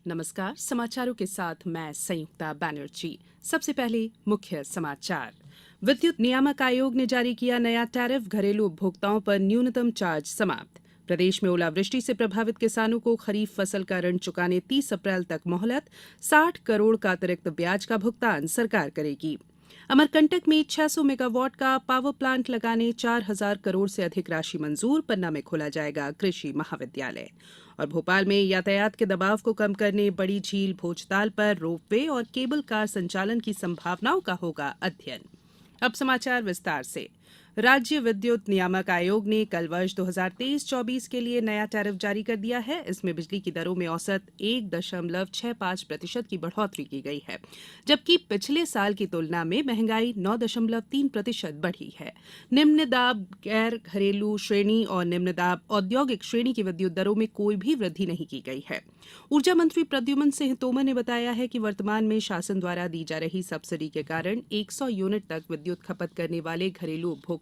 नमस्कार, समाचारों के साथ मैं संयुक्ता बैनर्जी। सबसे पहले मुख्य समाचार। विद्युत नियामक आयोग ने जारी किया नया टैरिफ, घरेलू उपभोक्ताओं पर न्यूनतम चार्ज समाप्त। प्रदेश में ओलावृष्टि से प्रभावित किसानों को खरीफ फसल का ऋण चुकाने 30 अप्रैल तक मोहलत। 60 करोड़ का अतिरिक्त ब्याज का भुगतान सरकार करेगी। अमरकंटक में 600 मेगावाट का पावर प्लांट लगाने 4,000 करोड़ से अधिक राशि मंजूर। पन्ना में खोला जाएगा कृषि महाविद्यालय। और भोपाल में यातायात के दबाव को कम करने बड़ी झील भोजताल पर रोपवे और केबल कार संचालन की संभावनाओं का होगा अध्ययन। अब समाचार विस्तार से। राज्य विद्युत नियामक आयोग ने कल वर्ष 2023-24 के लिए नया टैरिफ जारी कर दिया है। इसमें बिजली की दरों में औसत 1.65% की बढ़ोतरी की गई है, जबकि पिछले साल की तुलना में महंगाई 9.3% बढ़ी है। निम्न दाब गैर घरेलू श्रेणी और निम्न दाब औद्योगिक श्रेणी की विद्युत दरों में कोई भी वृद्धि नहीं की गई है। ऊर्जा मंत्री प्रद्युमन सिंह तोमर ने बताया है कि वर्तमान में शासन द्वारा दी जा रही सब्सिडी के कारण 100 यूनिट तक विद्युत खपत करने वाले घरेलू उपभोक्ता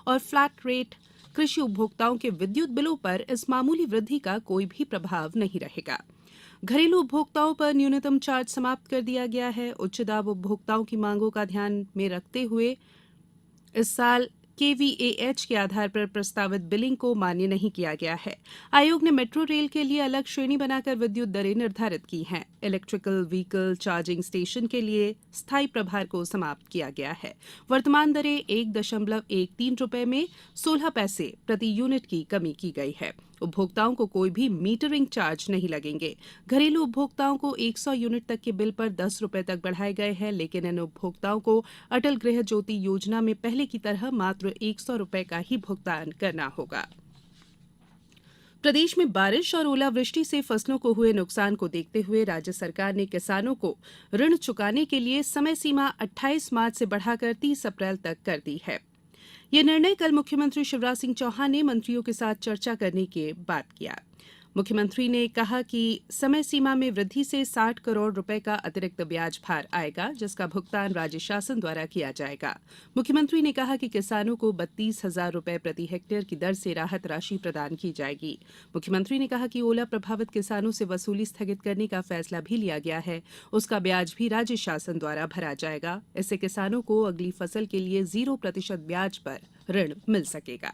और फ्लैट रेट कृषि उपभोक्ताओं के विद्युत बिलों पर इस मामूली वृद्धि का कोई भी प्रभाव नहीं रहेगा। घरेलू उपभोक्ताओं पर न्यूनतम चार्ज समाप्त कर दिया गया है। उच्च दाब उपभोक्ताओं की मांगों का ध्यान में रखते हुए इस साल केवीएएच के आधार पर प्रस्तावित बिलिंग को मान्य नहीं किया गया है। आयोग ने मेट्रो रेल के लिए अलग श्रेणी बनाकर विद्युत दरें निर्धारित की हैं। इलेक्ट्रिकल व्हीकल चार्जिंग स्टेशन के लिए स्थायी प्रभार को समाप्त किया गया है। वर्तमान दरें 1.13 रुपए में 16 पैसे प्रति यूनिट की कमी की गई है। उपभोक्ताओं को कोई भी मीटरिंग चार्ज नहीं लगेंगे। घरेलू उपभोक्ताओं को 100 यूनिट तक के बिल पर 10 रुपए तक बढ़ाए गए हैं, लेकिन इन उपभोक्ताओं को अटल गृह ज्योति योजना में पहले की तरह मात्र 100 रुपए का ही भुगतान करना होगा। प्रदेश में बारिश और ओलावृष्टि से फसलों को हुए नुकसान को देखते हुए राज्य सरकार ने किसानों को ऋण चुकाने के लिए समय सीमा 28 मार्च से बढ़ाकर 30 अप्रैल तक कर दी है। यह निर्णय कल मुख्यमंत्री शिवराज सिंह चौहान ने मंत्रियों के साथ चर्चा करने के बाद किया। मुख्यमंत्री ने कहा कि समय सीमा में वृद्धि से 60 करोड़ रुपए का अतिरिक्त ब्याज भार आएगा, जिसका भुगतान राज्य शासन द्वारा किया जाएगा। मुख्यमंत्री ने कहा कि किसानों को 32,000 रुपए प्रति हेक्टेयर की दर से राहत राशि प्रदान की जाएगी। मुख्यमंत्री ने कहा कि ओला प्रभावित किसानों से वसूली स्थगित करने का फैसला भी लिया गया है। उसका ब्याज भी राज्य शासन द्वारा भरा जाएगा। इससे किसानों को अगली फसल के लिए 0% ब्याज पर ऋण मिल सकेगा।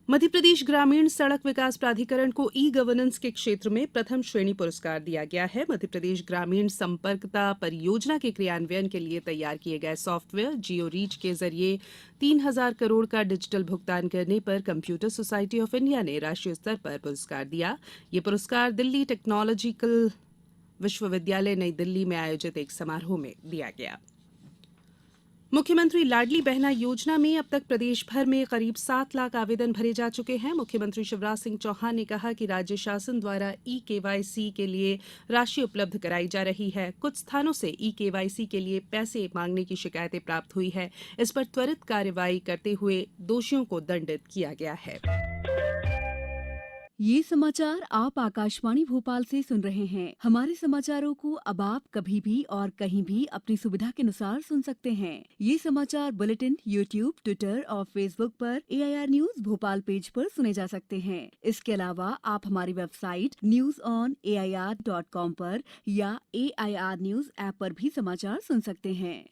मध्यप्रदेश ग्रामीण सड़क विकास प्राधिकरण को ई गवर्नेंस के क्षेत्र में प्रथम श्रेणी पुरस्कार दिया गया है। मध्यप्रदेश ग्रामीण संपर्कता परियोजना के क्रियान्वयन के लिए तैयार किए गए सॉफ्टवेयर जियो रीच के जरिए 3,000 करोड़ का डिजिटल भुगतान करने पर कंप्यूटर सोसाइटी ऑफ इंडिया ने राष्ट्रीय स्तर पर पुरस्कार दिया। ये पुरस्कार दिल्ली टेक्नोलॉजिकल विश्वविद्यालय नई दिल्ली में आयोजित एक समारोह में दिया गया। मुख्यमंत्री लाडली बहना योजना में अब तक प्रदेश भर में करीब 7 लाख आवेदन भरे जा चुके हैं। मुख्यमंत्री शिवराज सिंह चौहान ने कहा कि राज्य शासन द्वारा ई केवाईसी के लिए राशि उपलब्ध कराई जा रही है। कुछ स्थानों से ई केवाईसी के लिए पैसे मांगने की शिकायतें प्राप्त हुई है। इस पर त्वरित कार्रवाई करते हुए दोषियों को दंडित किया गया है। ये समाचार आप आकाशवाणी भोपाल से सुन रहे हैं। हमारे समाचारों को अब आप कभी भी और कहीं भी अपनी सुविधा के अनुसार सुन सकते हैं। ये समाचार बुलेटिन यूट्यूब, ट्विटर और फेसबुक पर AIR न्यूज भोपाल पेज पर सुने जा सकते हैं। इसके अलावा आप हमारी वेबसाइट newsonair.com पर या AIR न्यूज ऐप पर भी समाचार सुन सकते हैं।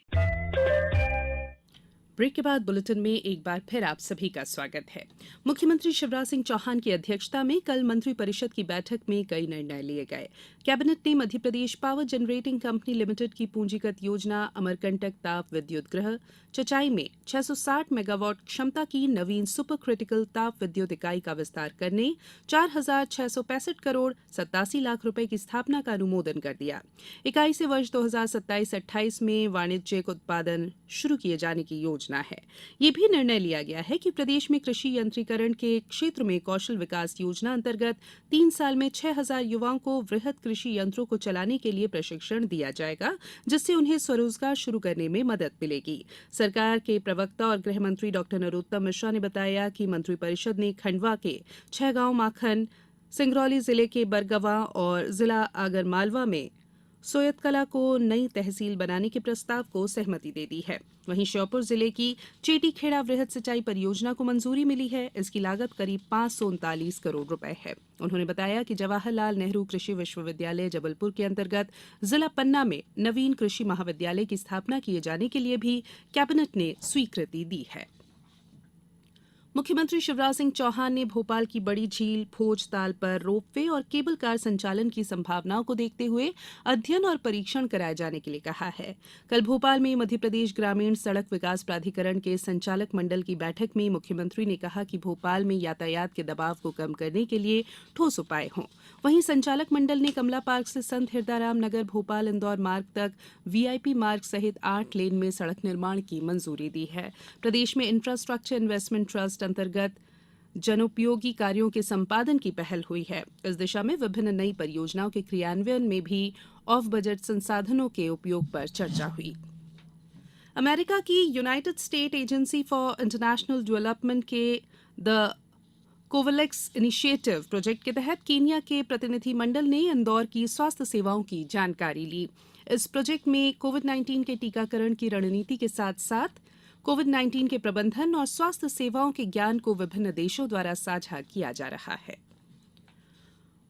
ब्रेक के बाद बुलेटिन में एक बार फिर आप सभी का स्वागत है। मुख्यमंत्री शिवराज सिंह चौहान की अध्यक्षता में कल मंत्रि परिषद की बैठक में कई निर्णय लिए गए। कैबिनेट ने Madhya Pradesh power generating company limited की पूंजीगत योजना अमरकंटक ताप विद्युत गृह चचाई में 660 मेगावाट क्षमता की नवीन सुपर क्रिटिकल ताप विद्युत इकाई का विस्तार करने 4,665 करोड़ 87 लाख रुपए की स्थापना का अनुमोदन कर दिया। इकाई से वर्ष 2027-28 में वाणिज्यिक उत्पादन शुरू किए जाने की योजना है। ये भी निर्णय लिया गया है कि प्रदेश में कृषि यंत्रीकरण के क्षेत्र में कौशल विकास योजना अंतर्गत 3 साल में 6,000 युवाओं को वृहद कृषि यंत्रों को चलाने के लिए प्रशिक्षण दिया जाएगा, जिससे उन्हें स्वरोजगार शुरू करने में मदद मिलेगी। सरकार के प्रवक्ता और गृह मंत्री डॉ नरोत्तम मिश्रा ने बताया कि मंत्रिपरिषद ने खंडवा के 6 गांव माखन, सिंगरौली जिले के बरगवा और जिला आगरमालवा में सोयतकला को नई तहसील बनाने के प्रस्ताव को सहमति दे दी है। वहीं श्योपुर जिले की चेटीखेड़ा वृहद सिंचाई परियोजना को मंजूरी मिली है। इसकी लागत करीब 539 करोड़ रुपए है। उन्होंने बताया कि जवाहरलाल नेहरू कृषि विश्वविद्यालय जबलपुर के अंतर्गत जिला पन्ना में नवीन कृषि महाविद्यालय की स्थापना किए जाने के लिए भी कैबिनेट ने स्वीकृति दी है। मुख्यमंत्री शिवराज सिंह चौहान ने भोपाल की बड़ी झील भोजताल पर रोपवे और केबल कार संचालन की संभावनाओं को देखते हुए अध्ययन और परीक्षण कराए जाने के लिए कहा है। कल भोपाल में मध्यप्रदेश ग्रामीण सड़क विकास प्राधिकरण के संचालक मंडल की बैठक में मुख्यमंत्री ने कहा कि भोपाल में यातायात के दबाव को कम करने के लिए ठोस उपाय हों। वहीं संचालक मंडल ने कमला पार्क से संत हिरदाराम नगर भोपाल इंदौर मार्ग तक वीआईपी मार्ग सहित 8 लेन में सड़क निर्माण की मंजूरी दी है। प्रदेश में इंफ्रास्ट्रक्चर इन्वेस्टमेंट ट्रस्ट अंतर्गत जनोपयोगी कार्यों के संपादन की पहल हुई है। इस दिशा में विभिन्न नई परियोजनाओं के क्रियान्वयन में भी ऑफ बजट संसाधनों के उपयोग पर चर्चा हुई। अमेरिका की United state agency for international development के द कोवैक्स इनिशिएटिव प्रोजेक्ट के तहत केन्या के प्रतिनिधि मंडल ने इंदौर की स्वास्थ्य सेवाओं की जानकारी ली। इस प्रोजेक्ट में कोविड-19 के टीकाकरण की रणनीति के साथ साथ कोविड-19 के प्रबंधन और स्वास्थ्य सेवाओं के ज्ञान को विभिन्न देशों द्वारा साझा किया जा रहा है।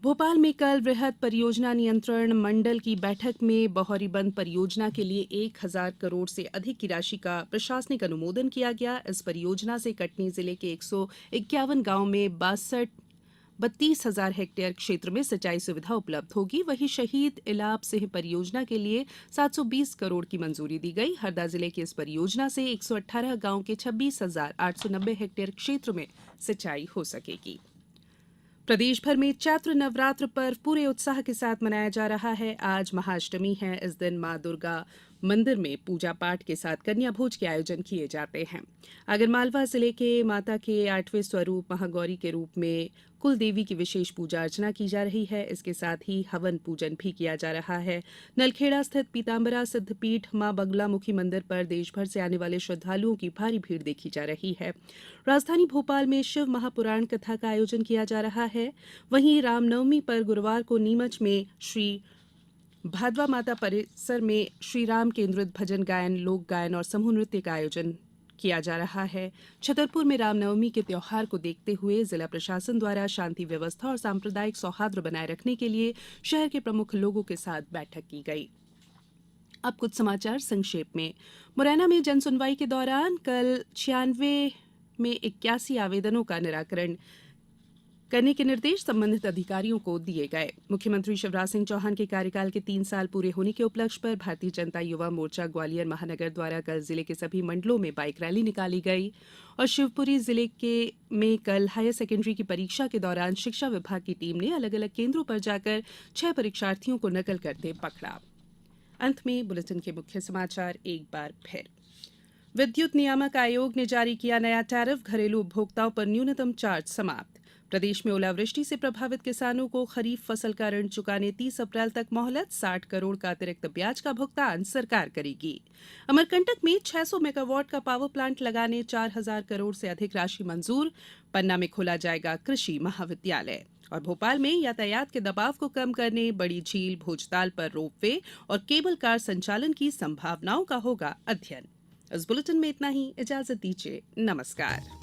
भोपाल में कल वृहद परियोजना नियंत्रण मंडल की बैठक में बहौरीबंद परियोजना के लिए 1,000 करोड़ से अधिक की राशि का प्रशासनिक अनुमोदन किया गया। इस परियोजना से कटनी जिले के 151 गांव में 32,000 हेक्टेयर क्षेत्र में सिंचाई सुविधा उपलब्ध होगी। वहीं शहीद इलाब सिंह परियोजना के लिए 720 करोड़ की मंजूरी दी गई। हरदा जिले की इस परियोजना से 118 गांव के 26,890 हेक्टेयर क्षेत्र में सिंचाई हो सकेगी। प्रदेश भर में चैत्र नवरात्र पर्व पूरे उत्साह के साथ मनाया जा रहा है। आज महाअष्टमी है। इस दिन मां दुर्गा मंदिर में पूजा पाठ के साथ कन्या भोज के आयोजन किए जाते हैं। आगरमालवा जिले के माता के 8वें स्वरूप महागौरी के रूप में कुल देवी की विशेष पूजा अर्चना की जा रही है। इसके साथ ही हवन पूजन भी किया जा रहा है। नलखेड़ा स्थित पीताम्बरा सिद्धपीठ मां बगलामुखी मंदिर पर देश भर से आने वाले श्रद्धालुओं की भारी भीड़ देखी जा रही है। राजधानी भोपाल में शिव महापुराण कथा का आयोजन किया जा रहा है। वहीं रामनवमी पर गुरुवार को नीमच में श्री भादवा माता परिसर में श्री राम केंद्रित भजन गायन, लोक गायन और समूह नृत्य का आयोजन किया जा रहा है। छतरपुर में रामनवमी के त्योहार को देखते हुए जिला प्रशासन द्वारा शांति व्यवस्था और सांप्रदायिक सौहार्द बनाए रखने के लिए शहर के प्रमुख लोगों के साथ बैठक की गई। अब कुछ समाचार संक्षेप में। मुरैना में जनसुनवाई के दौरान कल 96 में 81 आवेदनों का निराकरण करने के निर्देश संबंधित अधिकारियों को दिए गए। मुख्यमंत्री शिवराज सिंह चौहान के कार्यकाल के 3 साल पूरे होने के उपलक्ष्य पर भारतीय जनता युवा मोर्चा ग्वालियर महानगर द्वारा कल जिले के सभी मंडलों में बाइक रैली निकाली गई और शिवपुरी जिले में कल हायर सेकेंडरी की परीक्षा के दौरान शिक्षा विभाग की टीम ने अलग अलग केंद्रों पर जाकर 6 परीक्षार्थियों को नकल करते पकड़ा। अंत में बुलेटिन के मुख्य समाचार एक बार फिर। विद्युत नियामक आयोग ने जारी किया नया टैरिफ, घरेलू उपभोक्ताओं पर न्यूनतम चार्ज समाप्त। प्रदेश में ओलावृष्टि से प्रभावित किसानों को खरीफ फसल का ऋण चुकाने 30 अप्रैल तक मोहलत, 60 करोड़ का अतिरिक्त ब्याज का भुगतान सरकार करेगी। अमरकंटक में 600 मेगावाट का पावर प्लांट लगाने 4,000 करोड़ से अधिक राशि मंजूर। पन्ना में खोला जाएगा कृषि महाविद्यालय। और भोपाल में यातायात के दबाव को कम करने बड़ी झील भोजताल पर रोपवे और केबल कार संचालन की संभावनाओं का होगा अध्ययन। इस बुलेटिन में इतना ही। इजाजत दीजिए। नमस्कार।